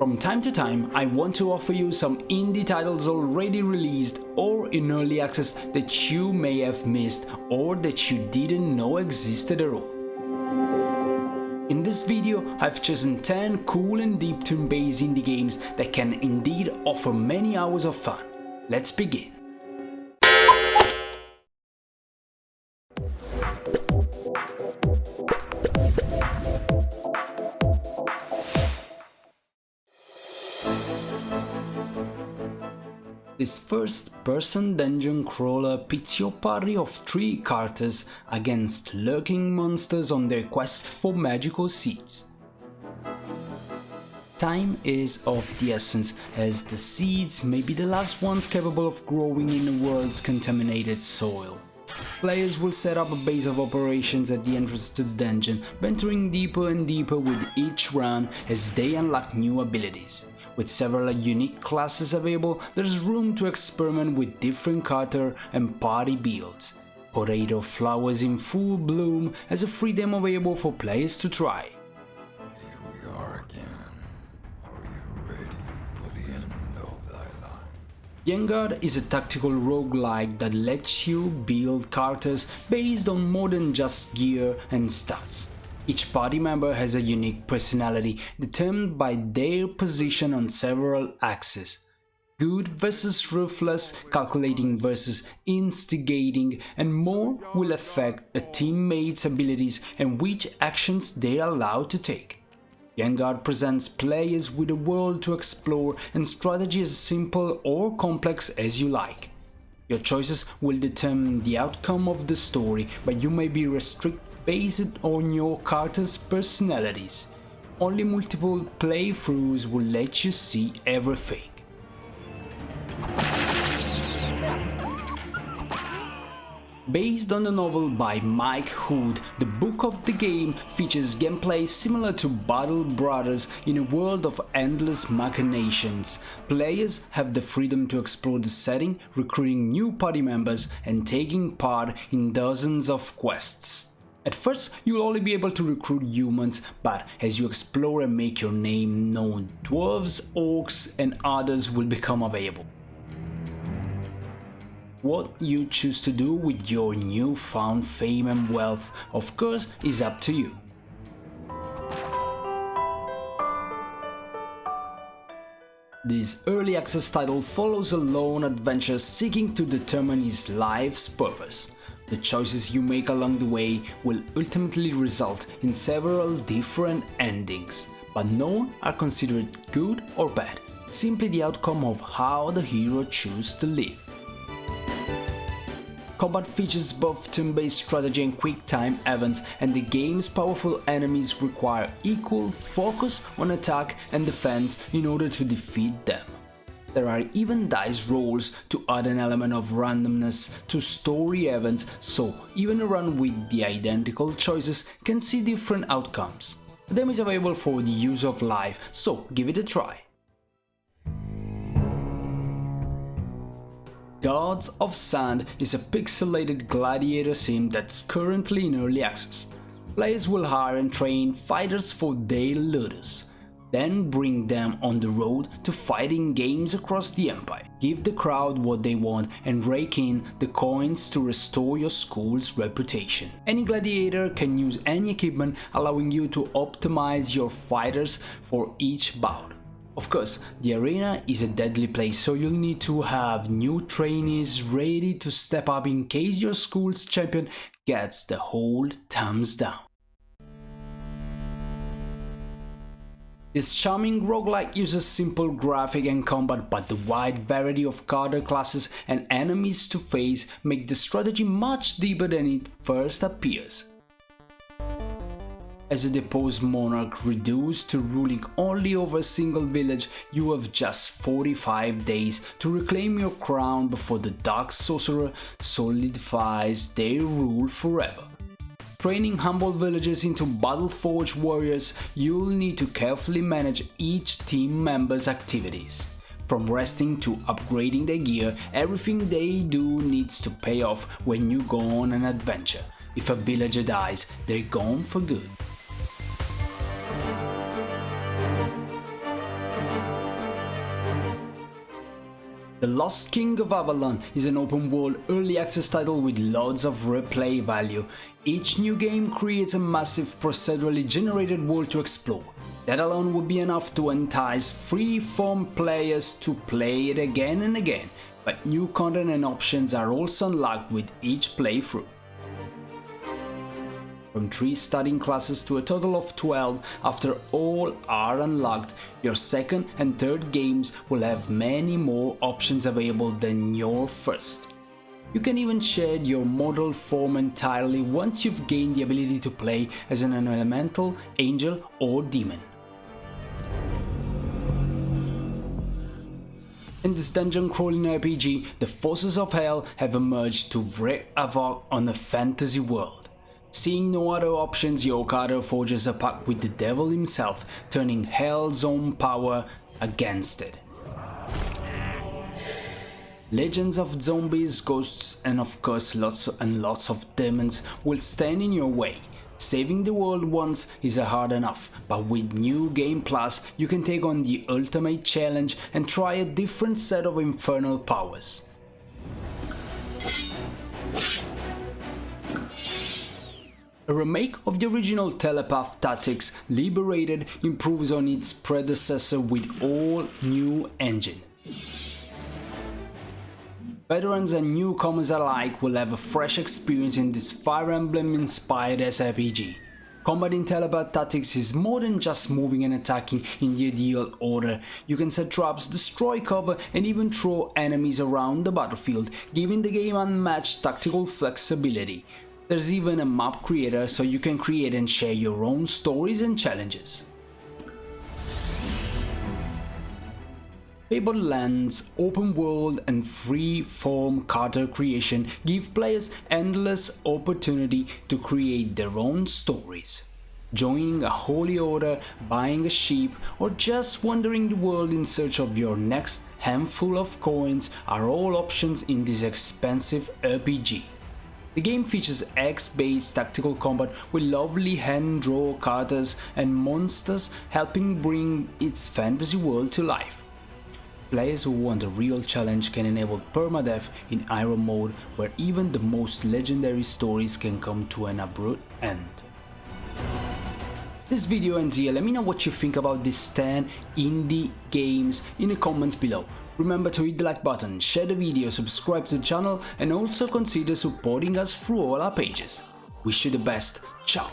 From time to time, I want to offer you some indie titles already released or in early access that you may have missed or that you didn't know existed at all. In this video, I've chosen 10 cool and deep turn-based indie games that can indeed offer many hours of fun. Let's begin. This first-person dungeon crawler pits your party of 3 characters against lurking monsters on their quest for magical seeds. Time is of the essence, as the seeds may be the last ones capable of growing in the world's contaminated soil. Players will set up a base of operations at the entrance to the dungeon, venturing deeper and deeper with each run as they unlock new abilities. With several unique classes available, there's room to experiment with different character and party builds. Potato flowers in full bloom as a free demo available for players to try. Here we are again. Are you ready for the end of thy life? Yaengard is a tactical roguelike that lets you build characters based on more than just gear and stats. Each party member has a unique personality determined by their position on several axes. Good versus ruthless, calculating versus instigating, and more will affect a teammate's abilities and which actions they are allowed to take. Yaengard presents players with a world to explore and strategy as simple or complex as you like. Your choices will determine the outcome of the story, but you may be restricted based on your character's personalities. Only multiple playthroughs will let you see everything. Based on the novel by Mike Hood, the book of the game features gameplay similar to Battle Brothers in a world of endless machinations. Players have the freedom to explore the setting, recruiting new party members and taking part in dozens of quests. At first, you'll only be able to recruit humans, but as you explore and make your name known, dwarves, orcs, and others will become available. What you choose to do with your newfound fame and wealth, of course, is up to you. This early access title follows a lone adventurer seeking to determine his life's purpose. The choices you make along the way will ultimately result in several different endings, but none are considered good or bad, simply the outcome of how the hero chooses to live. Combat features both turn-based strategy and quick-time events, and the game's powerful enemies require equal focus on attack and defense in order to defeat them. There are even dice rolls to add an element of randomness to story events, so even a run with the identical choices can see different outcomes. The demo is available for the use of live, so give it a try. Gods of Sand is a pixelated gladiator sim that's currently in early access. Players will hire and train fighters for their ludus, then bring them on the road to fighting games across the empire. Give the crowd what they want and rake in the coins to restore your school's reputation. Any gladiator can use any equipment, allowing you to optimize your fighters for each bout. Of course, the arena is a deadly place, so you'll need to have new trainees ready to step up in case your school's champion gets the whole thumbs down. This charming roguelike uses simple graphic and combat, but the wide variety of character classes and enemies to face make the strategy much deeper than it first appears. As a deposed monarch reduced to ruling only over a single village, you have just 45 days to reclaim your crown before the Dark Sorcerer solidifies their rule forever. Training humble villagers into battle-forged warriors, you'll need to carefully manage each team member's activities. From resting to upgrading their gear, everything they do needs to pay off when you go on an adventure. If a villager dies, they're gone for good. The Lost King of Avallon is an open-world early access title with loads of replay value. Each new game creates a massive procedurally generated world to explore. That alone would be enough to entice free-form players to play it again and again, but new content and options are also unlocked with each playthrough. From 3 starting classes to a total of 12 after all are unlocked, your second and third games will have many more options available than your first. You can even shed your mortal form entirely once you've gained the ability to play as an elemental, angel or demon. In this dungeon crawling RPG, the forces of hell have emerged to wreak havoc on a fantasy world. Seeing no other options, Yaengard forges a pact with the devil himself, turning hell's own power against it. Legends of zombies, ghosts and of course lots of demons will stand in your way. Saving the world once is hard enough, but with New Game Plus you can take on the ultimate challenge and try a different set of infernal powers. A remake of the original Telepath Tactics, Liberated, improves on its predecessor with all new engine. Veterans and newcomers alike will have a fresh experience in this Fire Emblem-inspired SRPG. Combat in Telepath Tactics is more than just moving and attacking in the ideal order. You can set traps, destroy cover and even throw enemies around the battlefield, giving the game unmatched tactical flexibility. There's even a map creator so you can create and share your own stories and challenges. Fableland's open world and free-form character creation give players endless opportunity to create their own stories. Joining a holy order, buying a sheep, or just wandering the world in search of your next handful of coins are all options in this expensive RPG. The game features X-based tactical combat with lovely hand-drawn characters and monsters helping bring its fantasy world to life. Players who want a real challenge can enable permadeath in Iron mode, where even the most legendary stories can come to an abrupt end. This video ends here. Let me know what you think about these 10 indie games in the comments below. Remember to hit the like button, share the video, subscribe to the channel and also consider supporting us through all our pages. Wish you the best. Ciao!